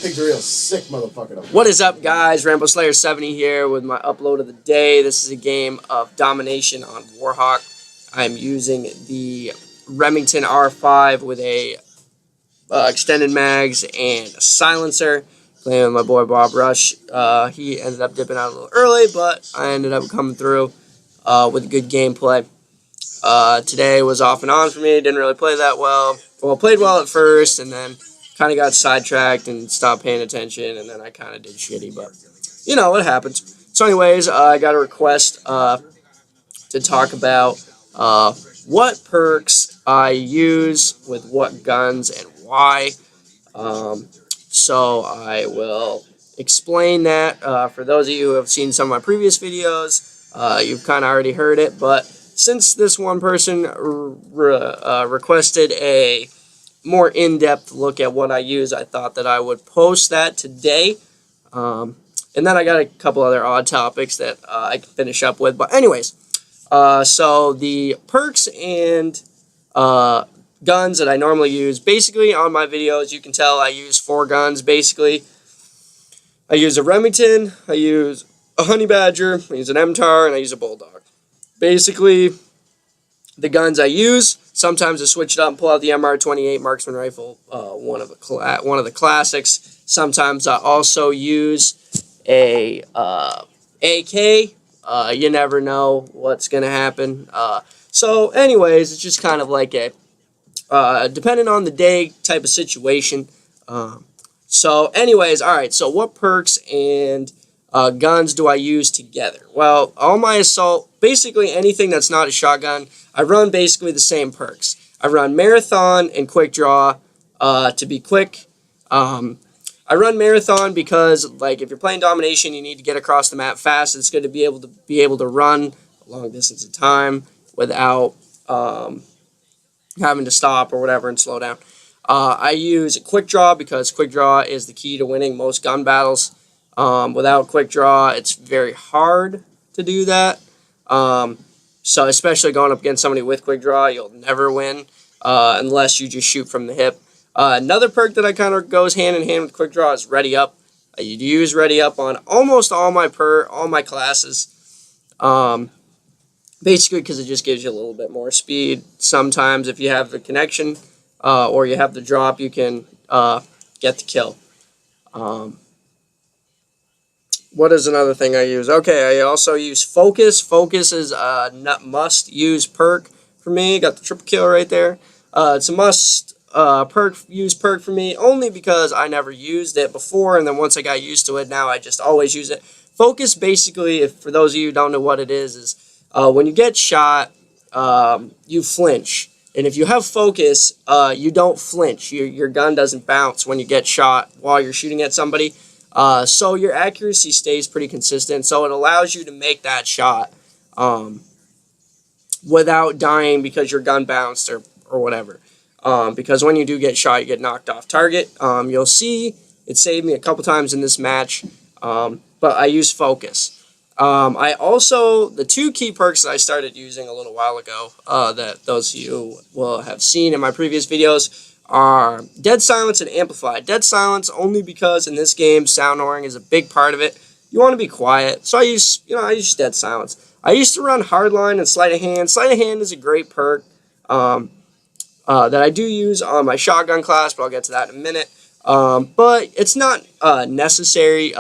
Pig's a real sick motherfucker. What is up, guys? RamboSlayer70 here with my upload of the day. This is a game of domination on Warhawk. I'm using the Remington R5 with a extended mags and a silencer. Playing with my boy Bob Rush. He ended up dipping out a little early, but I ended up coming through with good gameplay. Today was off and on for me. Didn't really play that well. Well, played well at first, and then kind of got sidetracked and stopped paying attention, and then I kind of did shitty, but you know what happens. So anyways, I got a request to talk about what perks I use with what guns and why. So I will explain that. For those of you who have seen some of my previous videos, you've kind of already heard it, but since this one person requested a more in-depth look at what I use, I thought that I would post that today. And then I got a couple other odd topics that I can finish up with. But anyways, so the perks and guns that I normally use, basically on my videos, you can tell I use 4 guns, basically. I use a Remington, I use a Honey Badger, I use an MTAR, and I use a Bulldog. Basically, the guns I use, sometimes I switch it up and pull out the MR28 marksman rifle, one of the classics. Sometimes I also use a AK. You never know what's going to happen. So anyways, it's just kind of like a, depending on the day type of situation. So anyways, alright, so what perks and guns do I use together? Well, all my assault, basically anything that's not a shotgun, I run basically the same perks. I run Marathon and Quick Draw to be quick. I run Marathon because, like, if you're playing Domination, you need to get across the map fast. It's good to be able to run a long distance of time without having to stop or whatever and slow down. I use Quick Draw because Quick Draw is the key to winning most gun battles. Without Quick Draw, it's very hard to do that. So especially going up against somebody with Quick Draw, you'll never win unless you just shoot from the hip. Another perk that I kind of goes hand in hand with Quick Draw is Ready Up. I use Ready Up on almost all my classes. Basically because it just gives you a little bit more speed. Sometimes if you have the connection or you have the drop, you can get the kill. What is another thing I use? Okay, I also use Focus. Focus is a must-use perk for me. Got the triple kill right there. It's a must-use perk for me, only because I never used it before, and then once I got used to it, now I just always use it. Focus, basically, for those of you who don't know what it is when you get shot, you flinch. And if you have Focus, you don't flinch. Your gun doesn't bounce when you get shot while you're shooting at somebody. So your accuracy stays pretty consistent, so it allows you to make that shot without dying because your gun bounced or whatever. Because when you do get shot, you get knocked off target. You'll see it saved me a couple times in this match, but I use Focus. I also, the 2 key perks that I started using a little while ago that those of you will have seen in my previous videos are Dead Silence and Amplify. Dead Silence only because in this game sound whoring is a big part of it. You want to be quiet, so I use Dead Silence. I used to run Hardline and Sleight of Hand. Sleight of Hand is a great perk that I do use on my shotgun class, but I'll get to that in a minute. But it's not necessary.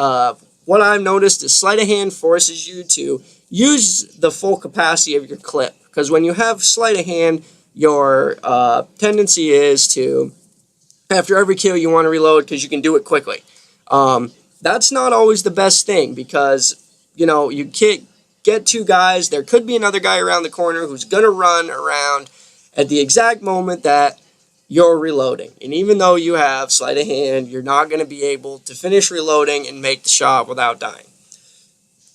What I've noticed is Sleight of Hand forces you to use the full capacity of your clip, because when you have Sleight of Hand, your tendency is to, after every kill, you want to reload because you can do it quickly. That's not always the best thing because, you know, you can't get 2 guys. There could be another guy around the corner who's going to run around at the exact moment that you're reloading. And even though you have Sleight of Hand, you're not going to be able to finish reloading and make the shot without dying.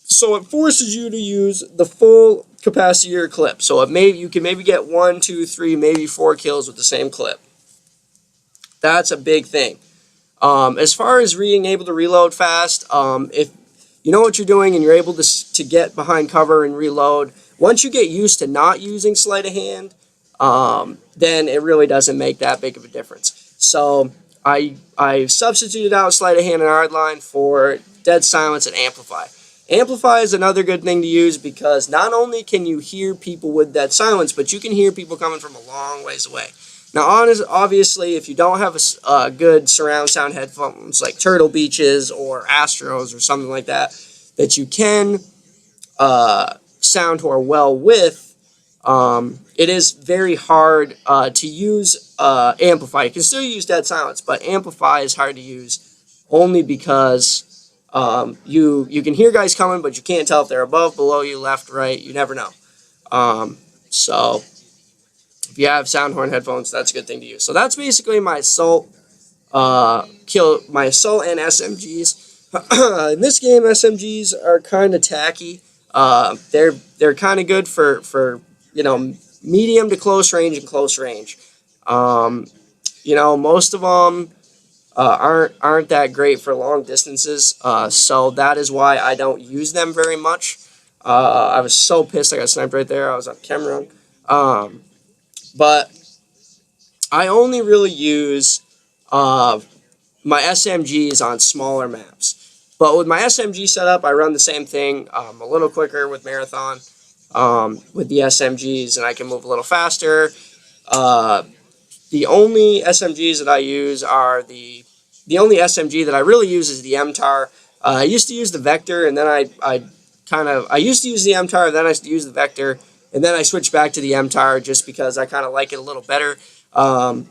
So it forces you to use the full capacity of your clip. So you can maybe get 1, 2, 3, maybe 4 kills with the same clip. That's a big thing. As far as being able to reload fast, if you know what you're doing and you're able to get behind cover and reload, once you get used to not using Sleight of Hand, then it really doesn't make that big of a difference. So I substituted out sleight of hand and hardline for dead silence and amplify. Amplify is another good thing to use because not only can you hear people with dead silence, but you can hear people coming from a long ways away. Now, obviously, if you don't have a good surround sound headphones like Turtle Beaches or Astros or something like that, that you can sound whore well with, it is very hard to use amplify. You can still use dead silence, but amplify is hard to use only because you can hear guys coming, but you can't tell if they're above, below you, left, right. You never know. So if you have sound horn headphones, that's a good thing to use. So that's basically my assault, my assault and SMGs. In this game, SMGs are kind of tacky. They're kind of good for medium to close range and close range. Most of them aren't that great for long distances. So that is why I don't use them very much. I was so pissed I got sniped right there. I was on camera. But I only really use my SMGs on smaller maps. But with my SMG setup, I run the same thing. A little quicker with Marathon with the SMGs, and I can move a little faster. The only SMGs that I use are the only SMG that I really use is the MTAR. I used to use the Vector, and then I used to use the MTAR, then I used to use the Vector, and then I switched back to the MTAR just because I kind of like it a little better. I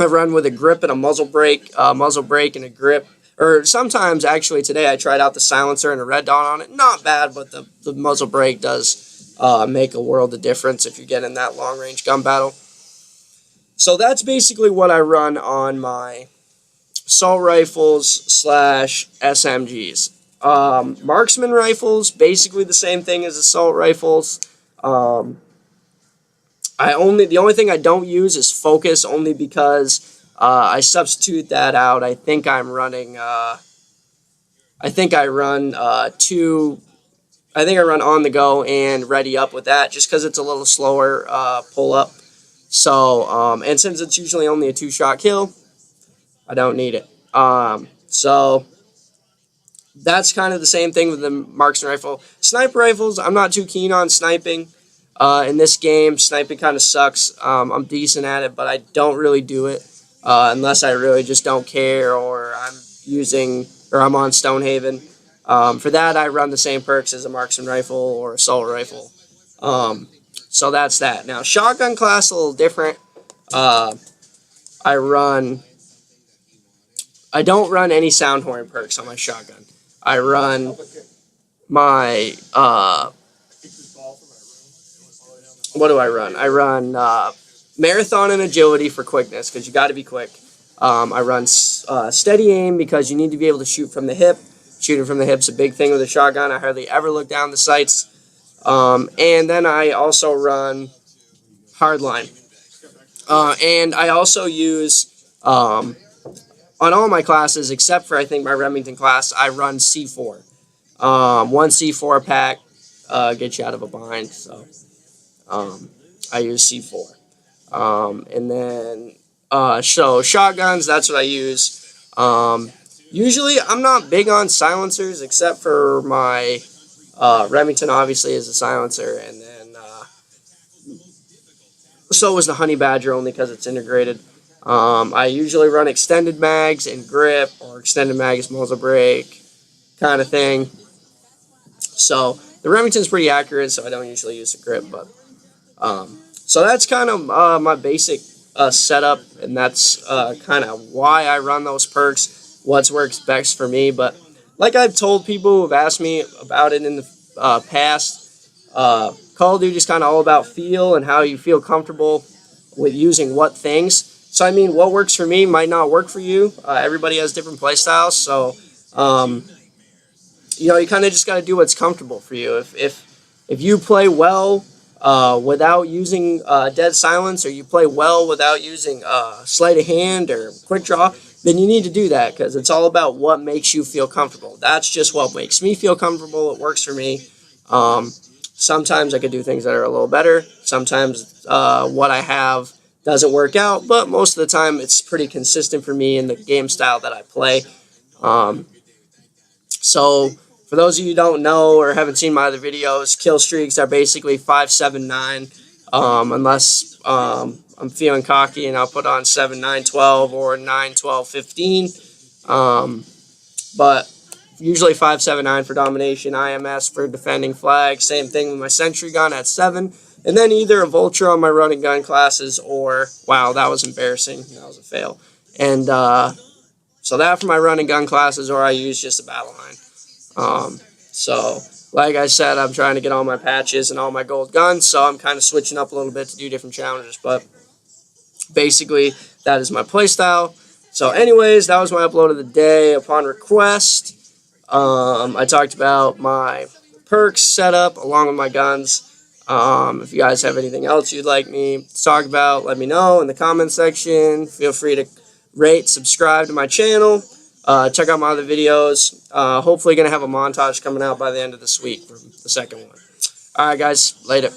run with a grip and a muzzle brake and a grip. Or sometimes, actually, today I tried out the silencer and a red dot on it. Not bad, but the muzzle brake does make a world of difference if you get in that long-range gun battle. So that's basically what I run on my assault rifles / SMGs. Marksman rifles, basically the same thing as assault rifles. The only thing I don't use is focus, only because I substitute that out. I think I run on the go and ready up with that, just because it's a little slower pull up. So and since it's usually only a 2-shot kill, I don't need it. So that's kind of the same thing with the marksman rifle. Sniper rifles, I'm not too keen on sniping. In this game, sniping kind of sucks. I'm decent at it, but I don't really do it unless I really just don't care, or I'm on Stonehaven. For that, I run the same perks as a marksman rifle or assault rifle. So that's that. Now, shotgun class a little different. I don't run any sound horn perks on my shotgun. I run my what do I run? I run marathon and agility for quickness, because you got to be quick. I run steady aim because you need to be able to shoot from the hip. Shooting from the hip's a big thing with a shotgun. I hardly ever look down the sights. And then I also run hardline. And I also use, on all my classes, except for I think my Remington class, I run C4. One C4 pack gets you out of a bind, so I use C4. And then, so shotguns, that's what I use. Usually, I'm not big on silencers, except for my Remington, obviously, is a silencer, and then so was the Honey Badger, only because it's integrated. I usually run extended mags and grip, or extended mags, muzzle brake, kind of thing. So the Remington's pretty accurate, so I don't usually use the grip, but so that's kind of my basic setup, and that's kind of why I run those perks. What works best for me. But like I've told people who have asked me about it in the past, Call of Duty is kind of all about feel and how you feel comfortable with using what things. So I mean, what works for me might not work for you. Everybody has different play styles, so you kind of just got to do what's comfortable for you. If you play well without using dead silence, or you play well without using sleight of hand or quick draw, then you need to do that, because it's all about what makes you feel comfortable. That's just what makes me feel comfortable. It works for me. Sometimes I could do things that are a little better. Sometimes what I have doesn't work out, but most of the time it's pretty consistent for me in the game style that I play. So for those of you who don't know or haven't seen my other videos, kill streaks are basically 5, 7, 9, unless I'm feeling cocky and I'll put on 7, 9, 12 or 9, 12, 15. But usually 5, 7, 9 for domination, IMS for defending flag. Same thing with my sentry gun at 7. And then either a vulture on my running gun classes or, wow, that was embarrassing. That was a fail. And so that for my running gun classes, or I use just a battle line. So like I said, I'm trying to get all my patches and all my gold guns, so I'm kind of switching up a little bit to do different challenges. But basically, that is my playstyle. So anyways, that was my upload of the day upon request. I talked about my perks setup along with my guns. If you guys have anything else you'd like me to talk about, let me know in the comment section. Feel free to rate, subscribe to my channel. Check out my other videos. Hopefully going to have a montage coming out by the end of this week for the second one. Alright guys, later.